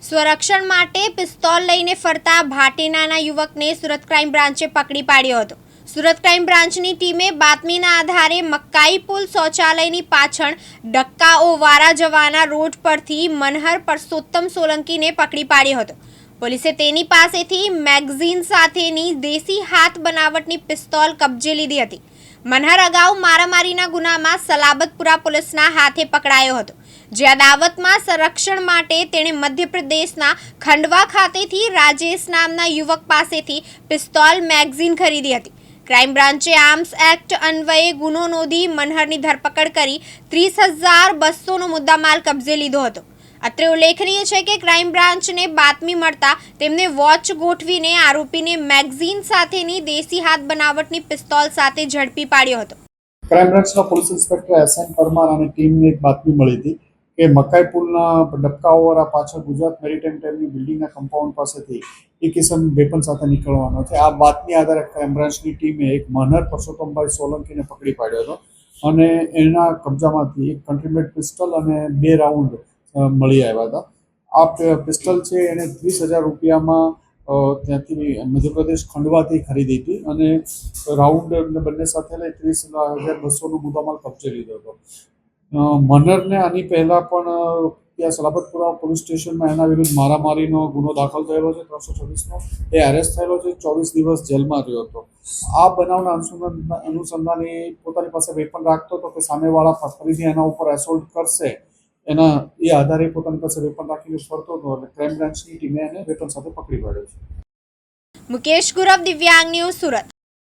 સ્વરક્ષણ માટે પિસ્તોલ લઈને ફરતા ભાટીનાના યુવકને સુરત ક્રાઇમ બ્રાન્ચે પકડી પાડ્યો હતો। સુરત ક્રાઇમ બ્રાન્ચની ટીમે બાતમીના આધારે મકાઈ પુલ શૌચાલયની પાછળ ડક્કાઓવાળા જવાના રોડ પરથી મનહર પરસોત્તમ સોલંકીને પકડી પાડ્યો હતો। પોલીસે તેની પાસેથી મેગઝીન સાથેની દેશી હાથ બનાવટની પિસ્તોલ કબજે લીધી હતી। મનહર અગાઉ મારામારીના ગુનામાં સલાબતપુરા પોલીસના હાથે પકડાયો હતો, જે અદાવતમાં સંરક્ષણ માટે તેણે મધ્યપ્રદેશના ખંડવા ખાતેથી રાજેશ નામના યુવક પાસેથી પિસ્તોલ મેગઝીન ખરીદી હતી। ક્રાઇમ બ્રાન્ચે આર્મ્સ એક્ટ અન્વયે ગુનો નોંધી મનહરની ધરપકડ કરી 30,200નો મુદ્દામાલ કબજે લીધો હતો। અત્રે ઉલ્લેખનીય છે કે ક્રાઇમ બ્રાન્ચને બાતમી મળતા તેમને વોચ ગોઠવીને આરોપીને મેગઝીન સાથેની દેશી હાથ બનાવટની પિસ્તોલ સાથે ઝડપી પાડ્યો હતો। ક્રાઇમ બ્રાન્ચના પોલીસ ઇન્સ્પેક્ટર એસએન પરમાર અને ટીમને એક બાતમી મળી હતી કે મકાઈ પુલના ડબકાઓવાળા પાછળ ગુજરાત મેરીટાઈમ ટાઈમની બિલ્ડિંગના કમ્પાઉન્ડ પાસેથી એક કિસમ વેપન સાથે નીકળવાનો છે। આ બાતમી આધારે ક્રાઇમ બ્રાન્ચની ટીમે એક મનહર પરસોત્તમભાઈ સોલંકીને પકડી પાડ્યો હતો અને એના કબજામાંથી એક કન્ટ્રીમેડ પિસ્તોલ અને 2 રાઉન્ડ મળી આવ્યા હતા। આ પિસ્તોલ છે એને 30,000 રૂપિયામાં ત્યાંથી મધ્યપ્રદેશ ખંડવાથી ખરીદી હતી અને રાઉન્ડ બંને સાથે લઈ 30,200નો મુદ્દામાલ કબજે લીધો હતો। મનહરને આની પહેલાં પણ ત્યાં સલાબતપુરા પોલીસ સ્ટેશનમાં એના વિરુદ્ધ મારામારીનો ગુનો દાખલ થયેલો છે 326નો। એ એરેસ્ટ થયેલો છે, 24 દિવસ જેલમાં રહ્યો હતો। આ બનાવના અનુસંધાને પોતાની પાસે વેપન રાખતો હતો કે સામેવાળા ફરીથી એના ઉપર એસોલ્ટ કરશે એના એ આધારે પોતાની પાસે વેપન રાખીને ફરતો હતો અને ક્રાઇમ બ્રાન્ચની ટીમે એને વેપન સાથે પકડી પાડ્યો છે। મુકેશ ગુરવ, દિવ્યાંગ ન્યૂઝ, સુરત।